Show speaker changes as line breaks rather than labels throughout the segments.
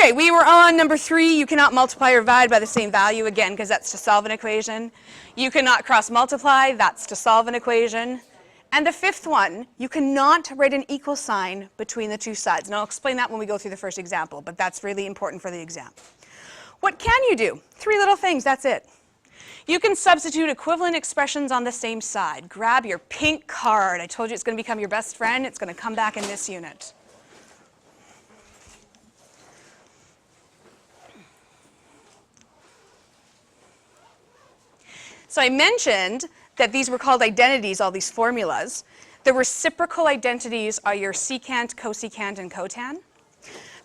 Okay, we were on number 3. You cannot multiply or divide by the same value, again, because that's to solve an equation. You cannot cross multiply, that's to solve an equation. And the 5th one, you cannot write an equal sign between the two sides. And I'll explain that when we go through the first example, but that's really important for the exam. What can you do? 3 little things, that's it. You can substitute equivalent expressions on the same side. Grab your pink card. I told you it's going to become your best friend. It's going to come back in this unit. So I mentioned that these were called identities, all these formulas. The reciprocal identities are your secant, cosecant, and cotan.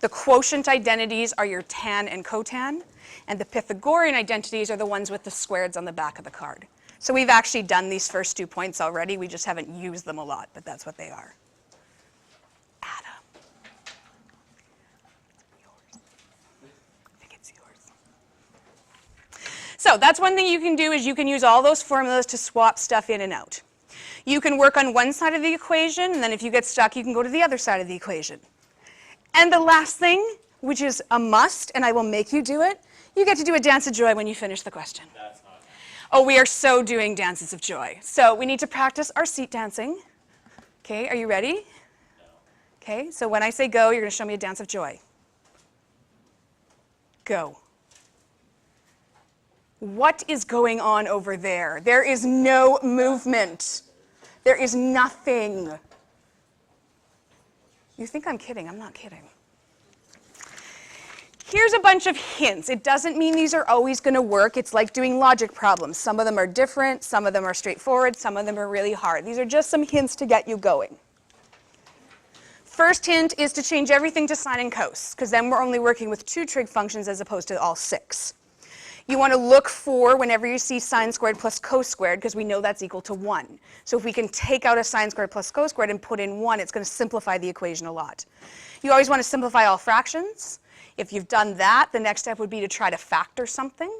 The quotient identities are your tan and cotan. And the Pythagorean identities are the ones with the squares on the back of the card. So we've actually done these first 2 points already. We just haven't used them a lot, but that's what they are. Adam. Yours. I think it's yours. So that's one thing you can do is you can use all those formulas to swap stuff in and out. You can work on one side of the equation, and then if you get stuck, you can go to the other side of the equation. And the last thing, which is a must, and I will make you do it, you get to do a dance of joy when you finish the question.
That's not.
Oh, we are so doing dances of joy. So we need to practice our seat dancing. Okay, are you ready?
No.
Okay, so when I say go, you're going to show me a dance of joy. Go. What is going on over there? There is no movement. There is nothing. You think I'm kidding? I'm not kidding. Here's a bunch of hints. It doesn't mean these are always going to work. It's like doing logic problems. Some of them are different, some of them are straightforward, some of them are really hard. These are just some hints to get you going. First hint is to change everything to sine and cos, because then we're only working with 2 trig functions as opposed to all 6. You want to look for whenever you see sine squared plus cos squared, because we know that's equal to 1. So if we can take out a sine squared plus cos squared and put in 1, it's going to simplify the equation a lot. You always want to simplify all fractions. If you've done that, the next step would be to try to factor something.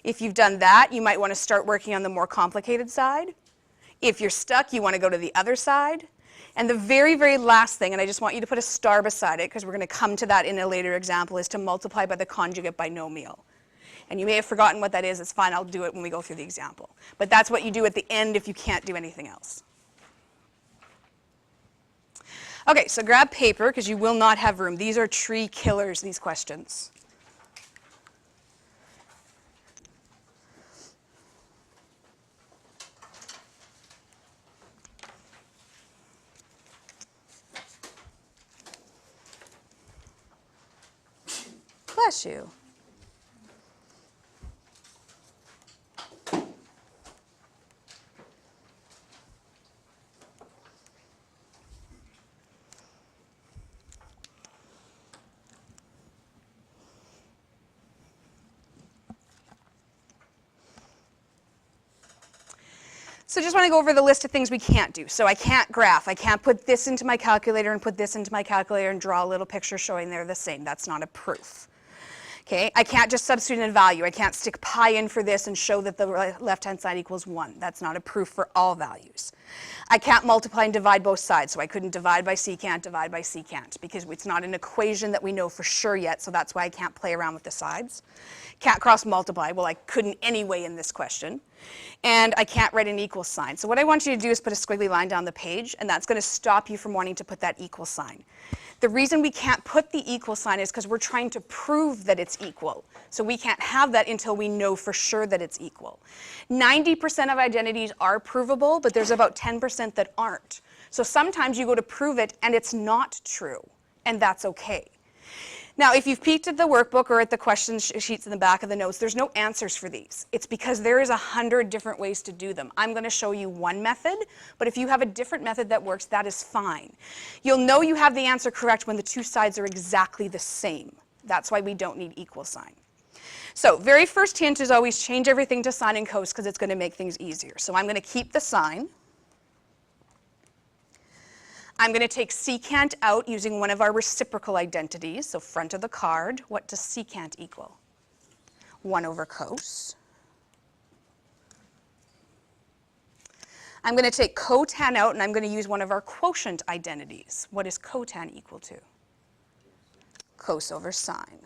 If you've done that, you might want to start working on the more complicated side. If you're stuck, you want to go to the other side. And the very, very last thing, and I just want you to put a star beside it because we're going to come to that in a later example, is to multiply by the conjugate binomial. And you may have forgotten what that is. It's fine. I'll do it when we go through the example. But that's what you do at the end if you can't do anything else. Okay, so grab paper because you will not have room. These are tree killers, these questions. Bless you. So just want to go over the list of things we can't do. So I can't graph. I can't put this into my calculator and put this into my calculator and draw a little picture showing they're the same. That's not a proof. Okay? I can't just substitute in a value. I can't stick pi in for this and show that the left-hand side equals 1. That's not a proof for all values. I can't multiply and divide both sides. So I couldn't divide by secant, divide by secant, because it's not an equation that we know for sure yet, so that's why I can't play around with the sides. Can't cross multiply. Well, I couldn't anyway in this question. And I can't write an equal sign. So what I want you to do is put a squiggly line down the page, and that's going to stop you from wanting to put that equal sign. The reason we can't put the equal sign is because we're trying to prove that it's equal. So we can't have that until we know for sure that it's equal. 90% of identities are provable, but there's about 10% that aren't. So sometimes you go to prove it, and it's not true, and that's okay. Now, if you've peeked at the workbook or at the question sheets in the back of the notes, there's no answers for these. It's because there is 100 different ways to do them. I'm going to show you one method, but if you have a different method that works, that is fine. You'll know you have the answer correct when the two sides are exactly the same. That's why we don't need equal sign. So very first hint is always change everything to sine and cos because it's going to make things easier. So I'm going to keep the sign. I'm going to take secant out using one of our reciprocal identities, so front of the card. What does secant equal? 1 over cos. I'm going to take cotan out, and I'm going to use one of our quotient identities. What is cotan equal to? Cos over sine.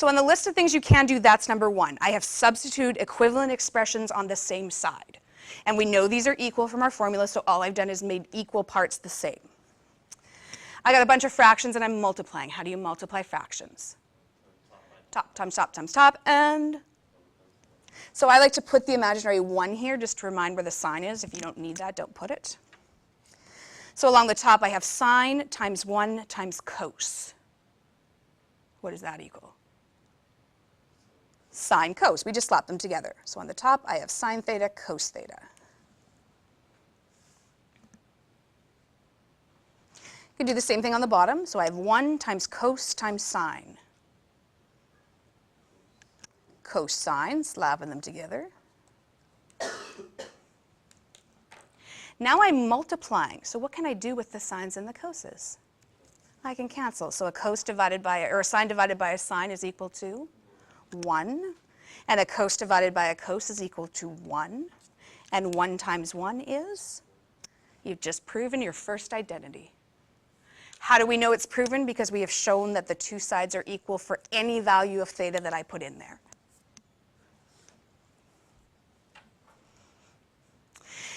So on the list of things you can do, that's number 1. I have substitute equivalent expressions on the same side. And we know these are equal from our formula, so all I've done is made equal parts the same. I got a bunch of fractions and I'm multiplying. How do you multiply fractions? Top times top times top, and so I like to put the imaginary 1 here just to remind where the sign is. If you don't need that, don't put it. So along the top I have sine times 1 times cos. What does that equal? Sine cos. We just slap them together. So on the top I have sine theta cos theta. You can do the same thing on the bottom. So I have 1 times cos times sine. Cosine, slapping them together. Now I'm multiplying. So what can I do with the sines and the coses? I can cancel. So a cos divided by, or a sine divided by a sine is equal to 1. And a cos divided by a cos is equal to 1. And 1 times 1 is? You've just proven your first identity. How do we know it's proven? Because we have shown that the two sides are equal for any value of theta that I put in there.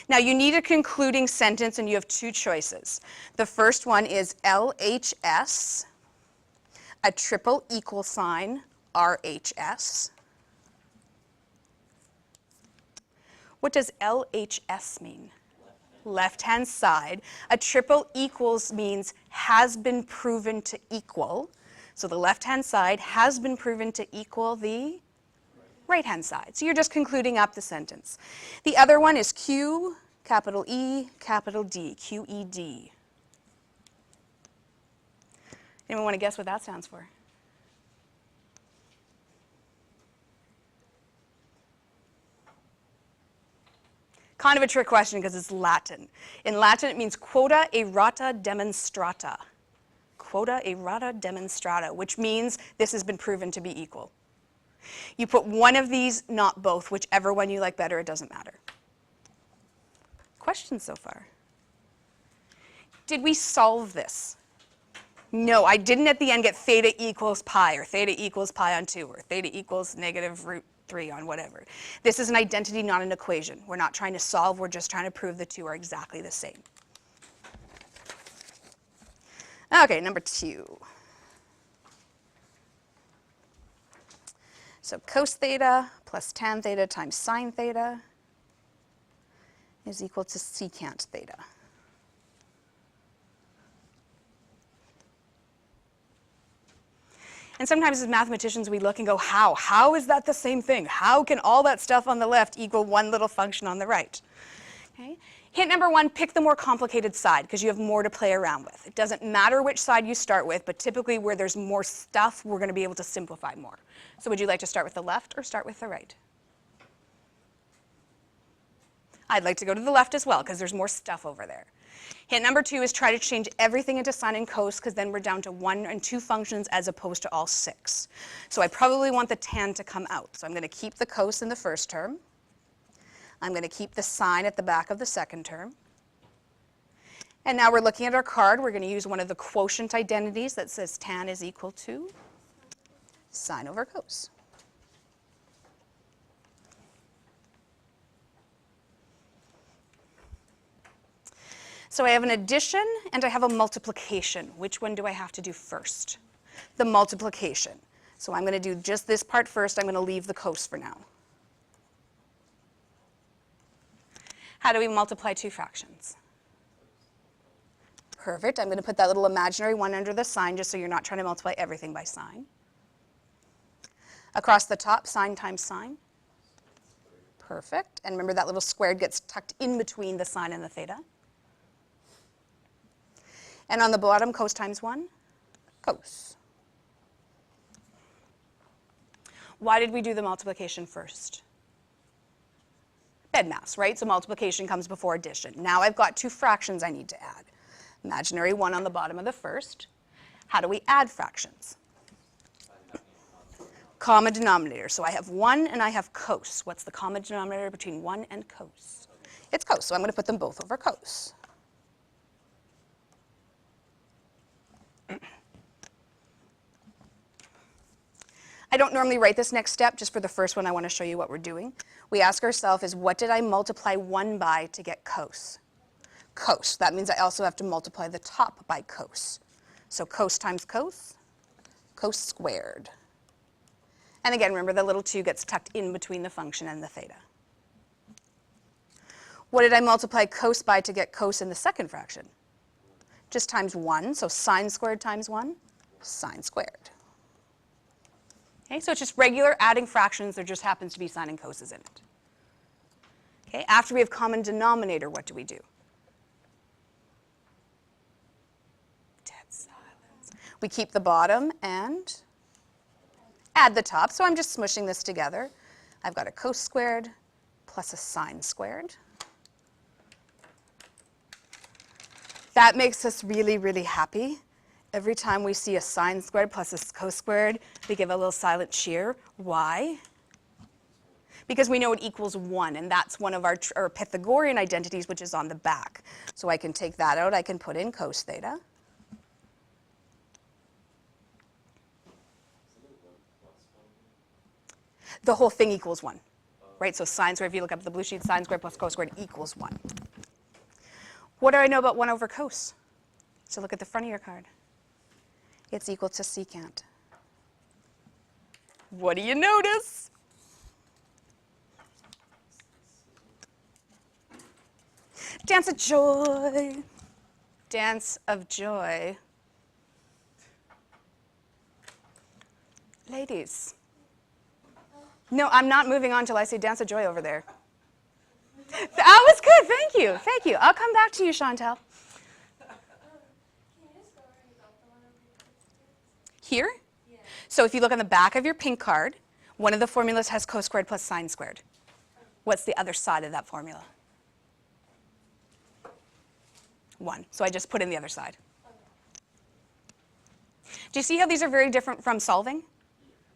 Now you need a concluding sentence and you have 2 choices. The first one is LHS, a triple equal sign, RHS. What does LHS mean? Left-hand side. A triple equals means has been proven to equal. So the left-hand side has been proven to equal the right-hand side. So you're just concluding up the sentence. The other one is Q, capital E, capital D, QED. Anyone want to guess what that stands for? Kind of a trick question because it's Latin. In Latin it means quota errata demonstrata. Quota errata demonstrata, which means this has been proven to be equal. You put one of these, not both. Whichever one you like better, it doesn't matter. Questions so far? Did we solve this? No, I didn't at the end get theta equals pi, or theta equals pi on 2, or theta equals negative root 3 on whatever. This is an identity, not an equation. We're not trying to solve, we're just trying to prove the two are exactly the same. Okay, number 2. So cos theta plus tan theta times sine theta is equal to secant theta. And sometimes as mathematicians we look and go, how? How is that the same thing? How can all that stuff on the left equal one little function on the right? Okay. Hint number 1, pick the more complicated side because you have more to play around with. It doesn't matter which side you start with, but typically where there's more stuff, we're going to be able to simplify more. So would you like to start with the left or start with the right? I'd like to go to the left as well because there's more stuff over there. Hint number 2 is try to change everything into sine and cos because then we're down to 1 and 2 functions as opposed to all 6. So I probably want the tan to come out. So I'm going to keep the cos in the first term. I'm going to keep the sine at the back of the second term. And now we're looking at our card. We're going to use one of the quotient identities that says tan is equal to sine over cos. So I have an addition and I have a multiplication. Which one do I have to do first? The multiplication. So I'm going to do just this part first. I'm going to leave the cos for now. How do we multiply 2 fractions? Perfect. I'm going to put that little imaginary 1 under the sign just so you're not trying to multiply everything by sine. Across the top, sine times sine. Perfect. And remember that little squared gets tucked in between the sine and the theta. And on the bottom, cos times 1, cos. Why did we do the multiplication first? BEDMAS, right? So multiplication comes before addition. Now I've got 2 fractions I need to add. Imaginary 1 on the bottom of the first. How do we add fractions? Common denominator. So I have 1 and I have cos. What's the common denominator between 1 and cos? It's cos, so I'm going to put them both over cos. I don't normally write this next step. Just for the first one, I want to show you what we're doing. We ask ourselves is what did I multiply 1 by to get cos? Cos. That means I also have to multiply the top by cos. So cos times cos, cos squared. And again, remember the little 2 gets tucked in between the function and the theta. What did I multiply cos by to get cos in the second fraction? Just times 1, so sine squared times 1, sine squared. Okay, so it's just regular adding fractions. There just happens to be sine and coses in it. Okay, after we have common denominator, what do we do? Dead silence. We keep the bottom and add the top. So I'm just smushing this together. I've got a cos squared plus a sine squared. That makes us really, really happy. Every time we see a sine squared plus a cos squared, we give a little silent cheer. Why? Because we know it equals 1, and that's one of our Pythagorean identities, which is on the back. So I can take that out. I can put in cos theta. The whole thing equals 1, right? So sine squared, if you look up the blue sheet, sine squared plus cos squared equals 1. What do I know about 1 over cos? So look at the front of your card. It's equal to secant. What do you notice? Dance of joy. Dance of joy. Ladies. No, I'm not moving on till I say dance of joy over there. That was good. Thank you. Thank you. I'll come back to you, Chantal. Here? Yeah. So if you look on the back of your pink card, one of the formulas has cos squared plus sine squared. What's the other side of that formula? 1. So I just put in the other side. Do you see how these are very different from solving?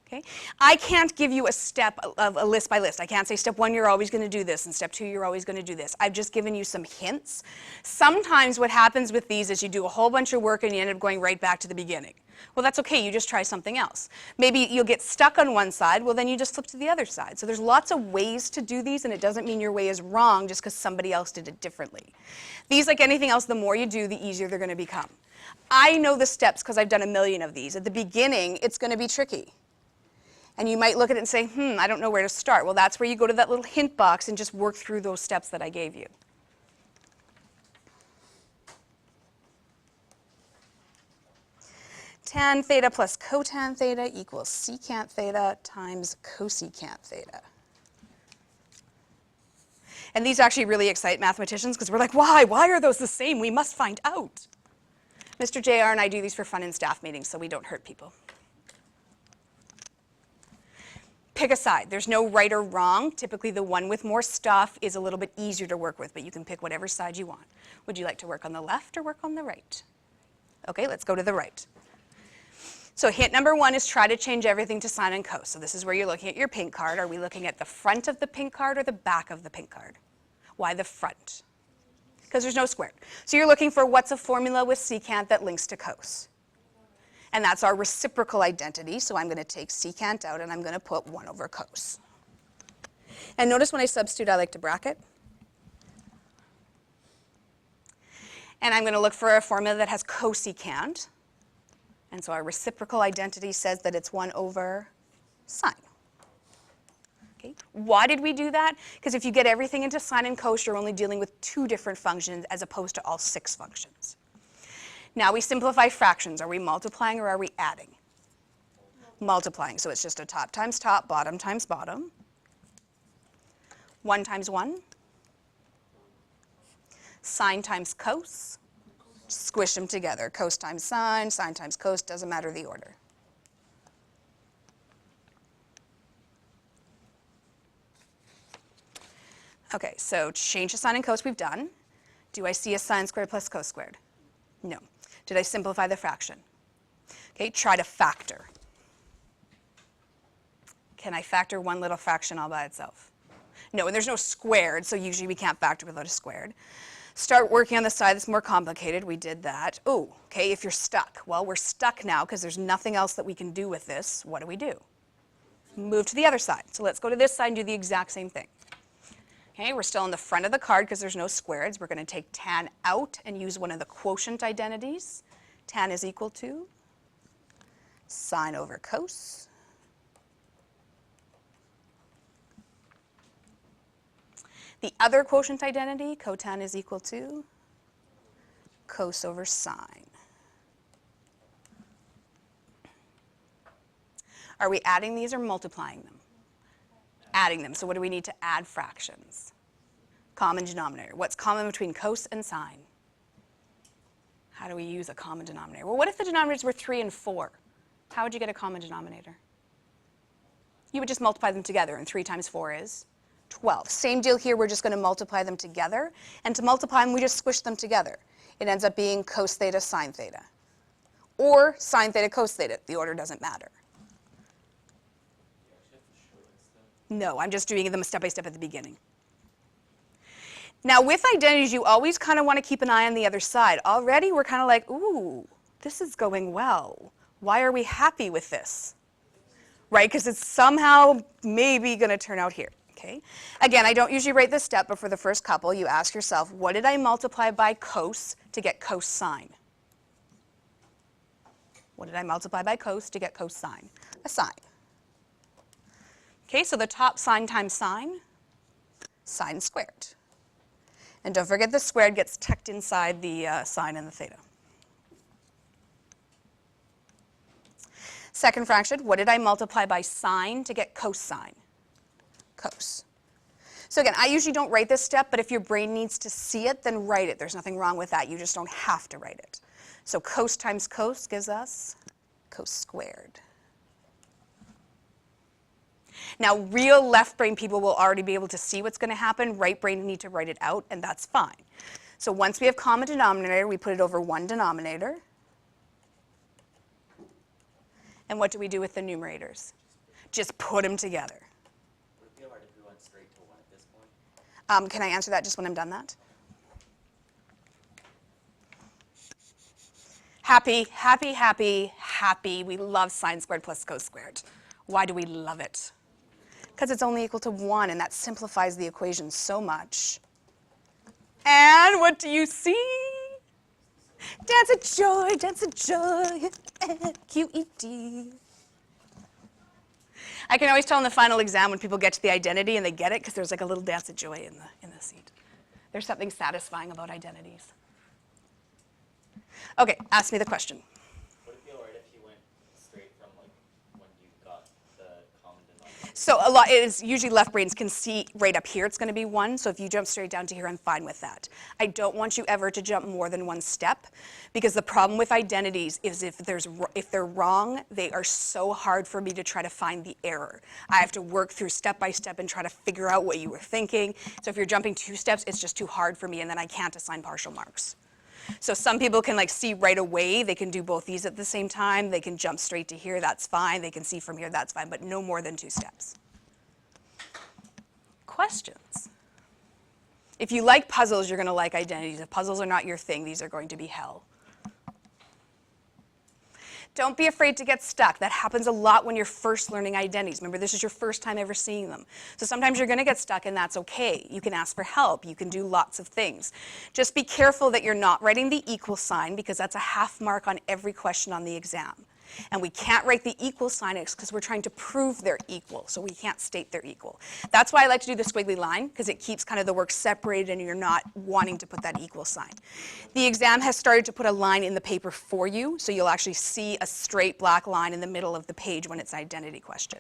Okay. I can't give you a step of a list by list. I can't say step 1 you're always going to do this and step 2 you're always going to do this. I've just given you some hints. Sometimes what happens with these is you do a whole bunch of work and you end up going right back to the beginning. Well, that's okay. You just try something else. Maybe you'll get stuck on one side. Well, then you just flip to the other side. So there's lots of ways to do these, and it doesn't mean your way is wrong just because somebody else did it differently. These, like anything else, the more you do, the easier they're going to become. I know the steps because I've done a million of these. At the beginning, it's going to be tricky. And you might look at it and say, I don't know where to start. Well, that's where you go to that little hint box and just work through those steps that I gave you. Tan theta plus cotan theta equals secant theta times cosecant theta. And these actually really excite mathematicians because we're like, why? Why are those the same? We must find out. Mr. JR and I do these for fun in staff meetings so we don't hurt people. Pick a side. There's no right or wrong. Typically, the one with more stuff is a little bit easier to work with, but you can pick whatever side you want. Would you like to work on the left or work on the right? Okay, let's go to the right. So hint number 1 is try to change everything to sine and cos. So this is where you're looking at your pink card. Are we looking at the front of the pink card or the back of the pink card? Why the front? Because there's no squared. So you're looking for what's a formula with secant that links to cos. And that's our reciprocal identity. So I'm going to take secant out and I'm going to put 1 over cos. And notice when I substitute, I like to bracket. And I'm going to look for a formula that has cosecant. And so our reciprocal identity says that it's 1 over sine. Okay. Why did we do that? Because if you get everything into sine and cos, you're only dealing with 2 different functions as opposed to all 6 functions. Now we simplify fractions. Are we multiplying or are we adding? Multiplying. So it's just a top times top, bottom times bottom. 1 times 1. Sine times cos. Squish them together. Cos times sine times cos, doesn't matter the order. Okay, so change to sine and cos we've done. Do I see a sine squared plus cos squared? No. Did I simplify the fraction? Okay, try to factor. Can I factor one little fraction all by itself? No, and there's no squared, so usually we can't factor without a squared. Start working on the side that's more complicated. We did that. Oh, okay, if you're stuck. Well, we're stuck now because there's nothing else that we can do with this. What do? Move to the other side. So let's go to this side and do the exact same thing. Okay, we're still on the front of the card because there's no squareds. We're going to take tan out and use one of the quotient identities. Tan is equal to sine over cos. The other quotient identity, cotan, is equal to cos over sine. Are we adding these or multiplying them? Adding them. So what do we need to add fractions? Common denominator. What's common between cos and sine? How do we use a common denominator? Well, what if the denominators were 3 and 4? How would you get a common denominator? You would just multiply them together, and 3 times 4 is 12. Same deal here, we're just going to multiply them together, and to multiply them, we just squish them together. It ends up being cos theta sine theta, or sine theta cos theta. The order doesn't matter. No, I'm just doing them step by step at the beginning. Now with identities, you always kind of want to keep an eye on the other side. Already we're kind of like, ooh, this is going well. Why are we happy with this? Right, because it's somehow maybe going to turn out here. Okay. Again, I don't usually write this step, but for the first couple, you ask yourself, what did I multiply by cos to get cos sine? What did I multiply by cos to get cos sine? A sine. Okay, so the top sine times sine, sine squared. And don't forget the squared gets tucked inside the sine and the theta. Second fraction, what did I multiply by sine to get cosine? Cos. So again, I usually don't write this step, but if your brain needs to see it, then write it. There's nothing wrong with that. You just don't have to write it. So cos times cos gives us cos squared. Now, real left brain people will already be able to see what's going to happen. Right brain need to write it out, and that's fine. So once we have common denominator, we put it over one denominator. And what do we do with the numerators? Just put them together.
Would it be hard if we went straight to 1 at this point?
Can I answer that just when I'm done that? Happy, happy, happy, happy. We love sine squared plus cos squared. Why do we love it? Because it's only equal to 1, and that simplifies the equation so much. And what do you see? Dance of joy, QED. I can always tell in the final exam when people get to the identity and they get it, because there's like a little dance of joy in the seat. There's something satisfying about identities. Okay, ask me the question.
Would it be alright if you went straight from like when you got the common denominator?
So a lot, it is usually left brains can see right up here it's going to be 1, so if you jump straight down to here, I'm fine with that. I don't want you ever to jump more than 1 step, because the problem with identities is if they're wrong, they are so hard for me to try to find the error. I have to work through step by step and try to figure out what you were thinking. So if you're jumping 2 steps, it's just too hard for me, and then I can't assign partial marks. So some people can like see right away, they can do both these at the same time, they can jump straight to here, that's fine, they can see from here, that's fine, but no more than 2 steps. Questions? If you like puzzles, you're going to like identities. If puzzles are not your thing, these are going to be hell. Don't be afraid to get stuck. That happens a lot when you're first learning identities. Remember, this is your first time ever seeing them. So sometimes you're going to get stuck, and that's okay. You can ask for help. You can do lots of things. Just be careful that you're not writing the equal sign, because that's a half mark on every question on the exam. And we can't write the equal sign because we're trying to prove they're equal, so we can't state they're equal. That's why I like to do the squiggly line, because it keeps kind of the work separated and you're not wanting to put that equal sign. The exam has started to put a line in the paper for you, so you'll actually see a straight black line in the middle of the page when it's an identity question.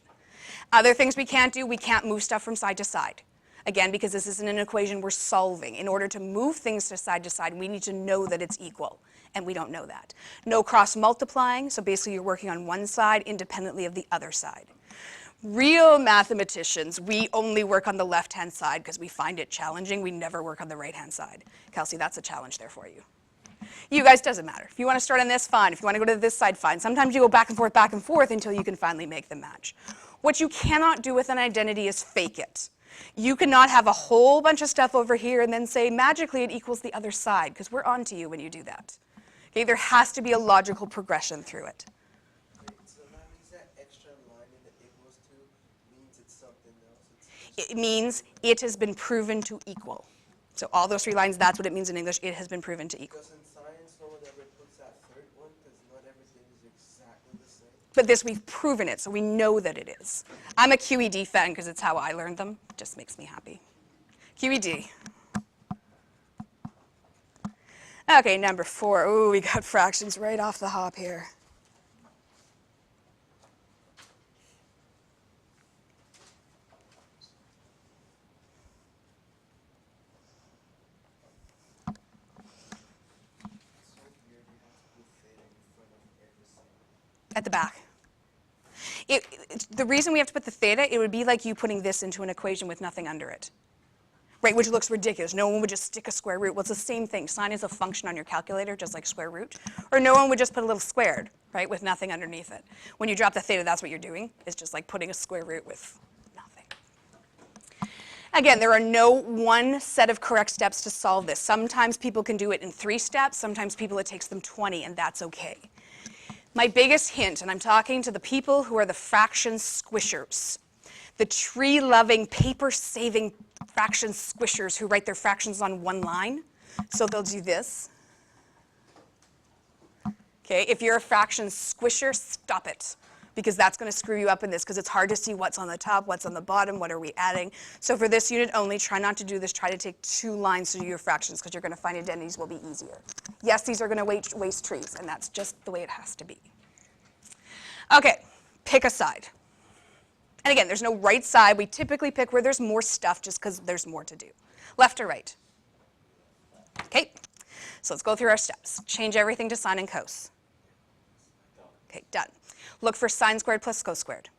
Other things we can't do, we can't move stuff from side to side. Again, because this isn't an equation we're solving. In order to move things to side, we need to know that it's equal. And we don't know that. No cross multiplying, so basically you're working on one side independently of the other side. Real mathematicians, we only work on the left-hand side because we find it challenging. We never work on the right-hand side. Kelsey, that's a challenge there for you. You guys, doesn't matter. If you want to start on this, fine. If you want to go to this side, fine. Sometimes you go back and forth until you can finally make them match. What you cannot do with an identity is fake it. You cannot have a whole bunch of stuff over here and then say magically it equals the other side, because we're on to you when you do that. Okay, there has to be a logical progression through it.
So that means that extra line in the equals to
It means it has been proven to equal. So all those 3 lines, that's what it means in English. It has been proven to equal.
Because in science, no one ever puts that third one because not everything is exactly the same.
But this, we've proven it, so we know that it is. I'm a QED fan because it's how I learned them. It just makes me happy. QED. Okay, number 4. Ooh, we got fractions right off the hop here.
It's so weird you have to put theta in front of every single.
At the back. The reason we have to put the theta, it would be like you putting this into an equation with nothing under it. Right, which looks ridiculous. No one would just stick a square root. Well, it's the same thing. Sine is a function on your calculator, just like square root. Or no one would just put a little squared, right, with nothing underneath it. When you drop the theta, that's what you're doing. It's just like putting a square root with nothing. Again, there are no one set of correct steps to solve this. Sometimes people can do it in 3 steps. Sometimes it takes them 20, and that's okay. My biggest hint, and I'm talking to the people who are the fraction squishers, the tree-loving, paper-saving fraction squishers who write their fractions on 1 line. So they'll do this. Okay, if you're a fraction squisher, stop it, because that's going to screw you up in this, because it's hard to see what's on the top, what's on the bottom, what are we adding. So for this unit only, try not to do this. Try to take 2 lines to do your fractions, because you're going to find identities will be easier. Yes, these are going to waste trees, and that's just the way it has to be. Okay, pick a side. And again, there's no right side. We typically pick where there's more stuff just because there's more to do. Left or right? Okay, so let's go through our steps. Change everything to sine and cos. Okay, done. Look for sine squared plus cos squared.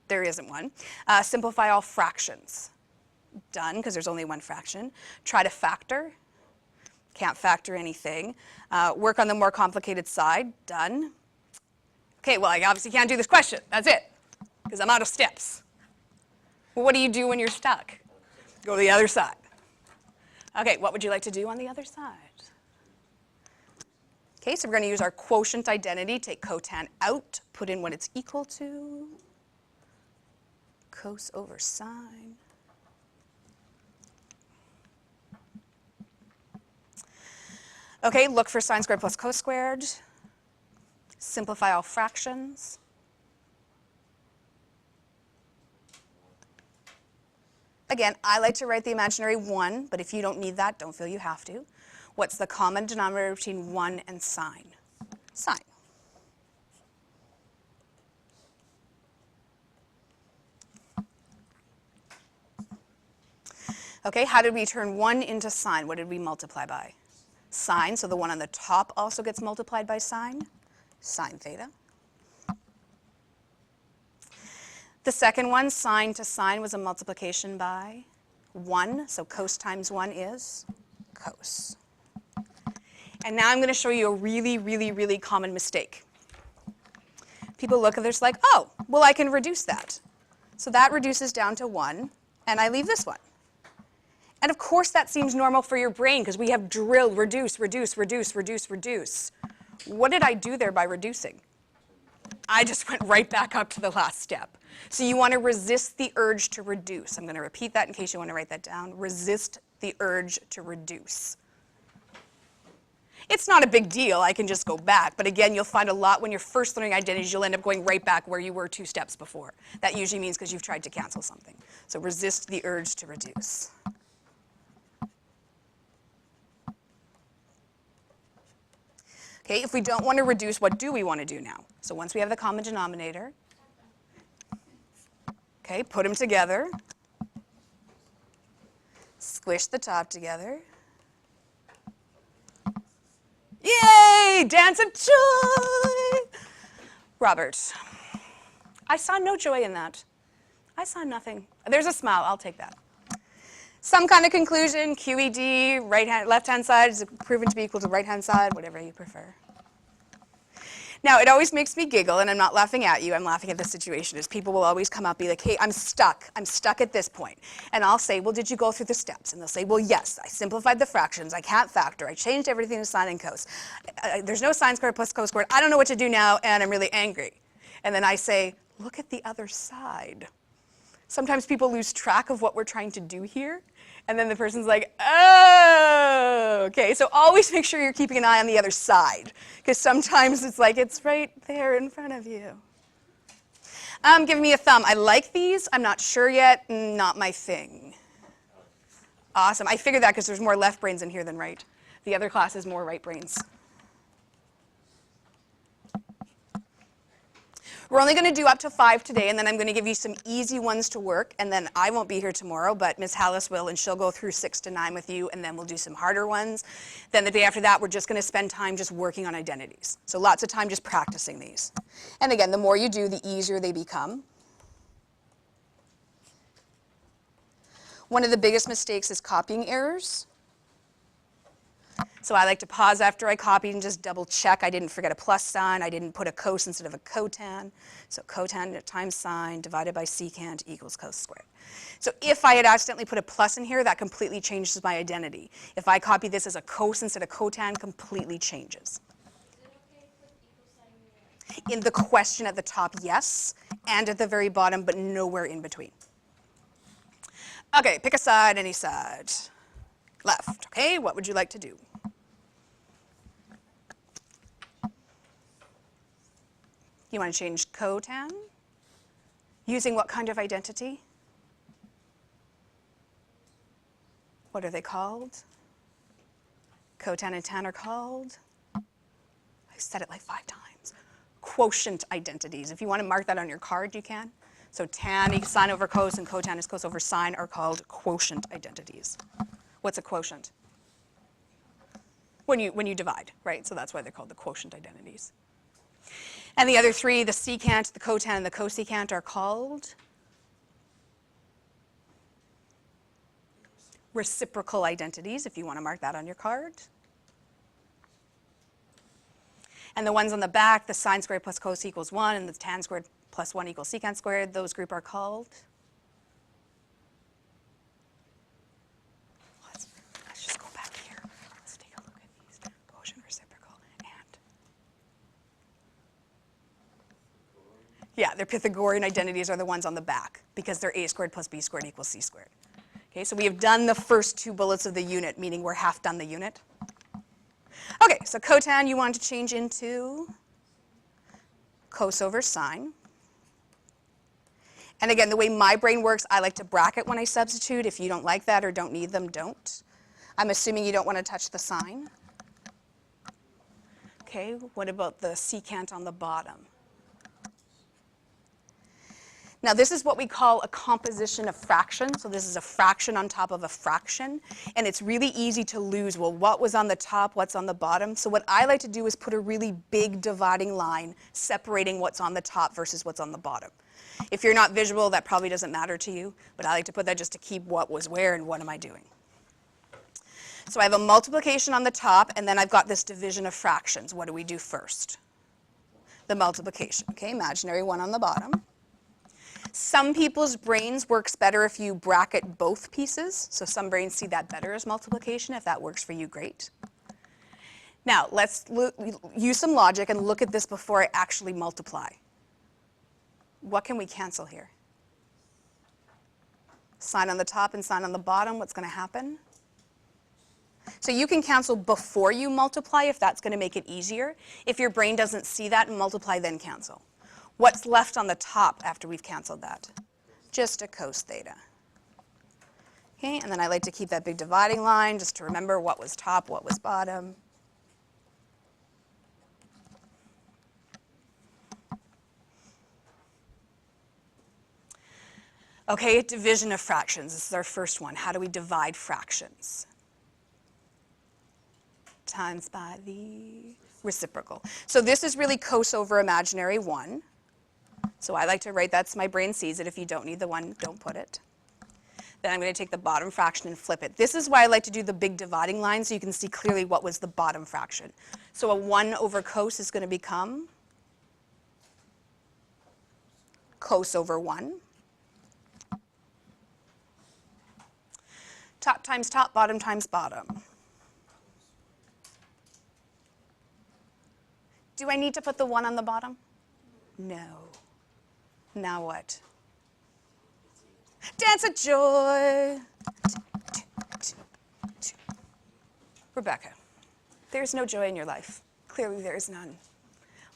There isn't one. Simplify all fractions. Done, because there's only 1 fraction. Try to factor. Can't factor anything. Work on the more complicated side. Done. Okay, well, I obviously can't do this question. That's it, because I'm out of steps. Well, what do you do when you're stuck? Go to the other side. Okay, what would you like to do on the other side? Okay, so we're going to use our quotient identity. Take cotan out, put in what it's equal to. Cos over sine. Okay, look for sine squared plus cos squared. Simplify all fractions. Again, I like to write the imaginary 1, but if you don't need that, don't feel you have to. What's the common denominator between 1 and sine? Sine. Okay, how did we turn 1 into sine? What did we multiply by? Sine, so the one on the top also gets multiplied by sine. Sine theta. The second one, sine to sine, was a multiplication by 1. So cos times 1 is cos. And now I'm going to show you a really, really, really common mistake. People look at this like, oh, well, I can reduce that. So that reduces down to 1, and I leave this one. And of course that seems normal for your brain, because we have drill, reduce, reduce, reduce, reduce, reduce. What did I do there by reducing? I just went right back up to the last step. So you want to resist the urge to reduce. I'm going to repeat that in case you want to write that down. Resist the urge to reduce. It's not a big deal. I can just go back. But again, you'll find a lot when you're first learning identities, you'll end up going right back where you were 2 steps before. That usually means because you've tried to cancel something. So resist the urge to reduce. Okay, if we don't want to reduce, what do we want to do now? So once we have the common denominator, okay, put them together. Squish the top together. Yay! Dance of joy! Robert, I saw no joy in that. I saw nothing. There's a smile. I'll take that. Some kind of conclusion, QED, left-hand side is proven to be equal to right-hand side, whatever you prefer. Now, it always makes me giggle, and I'm not laughing at you, I'm laughing at the situation, is people will always come up and be like, hey, I'm stuck at this point. And I'll say, well, did you go through the steps? And they'll say, well, yes, I simplified the fractions, I can't factor, I changed everything to sine and cos. There's no sine squared plus cos squared, I don't know what to do now, and I'm really angry. And then I say, look at the other side. Sometimes people lose track of what we're trying to do here, and then the person's like, oh, okay. So always make sure you're keeping an eye on the other side, because sometimes it's like it's right there in front of you. Give me a thumb. I like these. I'm not sure yet. Not my thing. Awesome. I figured that because there's more left brains in here than right. The other class is more right brains. We're only going to do up to 5 today, and then I'm going to give you some easy ones to work, and then I won't be here tomorrow, but Ms. Hallis will, and she'll go through 6 to 9 with you, and then we'll do some harder ones. Then the day after that, we're just going to spend time just working on identities. So lots of time just practicing these. And again, the more you do, the easier they become. One of the biggest mistakes is copying errors. So I like to pause after I copy and just double check. I didn't forget a plus sign. I didn't put a cos instead of a cotan. So cotan times sine divided by secant equals cos squared. So if I had accidentally put a plus in here, that completely changes my identity. If I copy this as a cos instead of cotan, completely changes.
Is it okay to put equal sign
In the question at the top, yes, and at the very bottom, but nowhere in between. Okay, pick a side, any side. Left, okay, what would you like to do? You want to change cotan? Using what kind of identity? What are they called? Cotan and tan are called? I said it like 5 times. Quotient identities. If you want to mark that on your card, you can. So tan equals sine over cos and cotan is cos over sine are called quotient identities. What's a quotient? When you divide, right? So that's why they're called the quotient identities. And the other 3, the secant, the cotan, and the cosecant are called reciprocal identities, if you want to mark that on your card. And the ones on the back, the sine squared plus cos equals 1, and the tan squared plus 1 equals secant squared, those group are called? Let's just go back here. Let's take a look at these. Quotient, reciprocal, and. Yeah, their Pythagorean identities are the ones on the back because they're a squared plus b squared equals c squared. Okay, so we have done the first 2 bullets of the unit, meaning we're half done the unit. Okay, so cotan you want to change into cos over sine. And again, the way my brain works, I like to bracket when I substitute. If you don't like that or don't need them, don't. I'm assuming you don't want to touch the sine. Okay, what about the secant on the bottom? Now this is what we call a composition of fractions. So this is a fraction on top of a fraction. And it's really easy to lose, well, what was on the top, what's on the bottom? So what I like to do is put a really big dividing line separating what's on the top versus what's on the bottom. If you're not visual, that probably doesn't matter to you. But I like to put that just to keep what was where and what am I doing. So I have a multiplication on the top, and then I've got this division of fractions. What do we do first? The multiplication. Okay, imaginary 1 on the bottom. Some people's brains works better if you bracket both pieces. So some brains see that better as multiplication. If that works for you, great. Now, let's use some logic and look at this before I actually multiply. What can we cancel here? Sign on the top and sign on the bottom, what's going to happen? So you can cancel before you multiply if that's going to make it easier. If your brain doesn't see that, multiply then cancel. What's left on the top after we've canceled that? Just a cos theta. Okay, and then I like to keep that big dividing line just to remember what was top, what was bottom. Okay, division of fractions. This is our first one. How do we divide fractions? Times by the reciprocal. So this is really cos over imaginary 1. So I like to write that's my brain sees it. If you don't need the 1, don't put it. Then I'm going to take the bottom fraction and flip it. This is why I like to do the big dividing line so you can see clearly what was the bottom fraction. So a 1 over cos is going to become cos over 1. Top times top, bottom times bottom. Do I need to put the 1 on the bottom? No. Now what? Dance of joy. Rebecca, there's no joy in your life. Clearly there is none.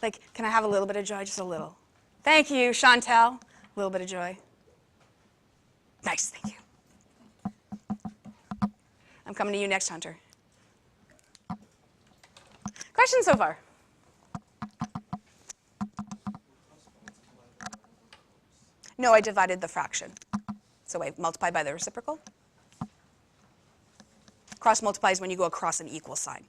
Like, can I have a little bit of joy? Just a little. Thank you, Chantel. A little bit of joy. Nice, thank you. I'm coming to you next, Hunter. Questions so far? No, I divided the fraction. So I multiply by the reciprocal. Cross multiply is when you go across an equal sign.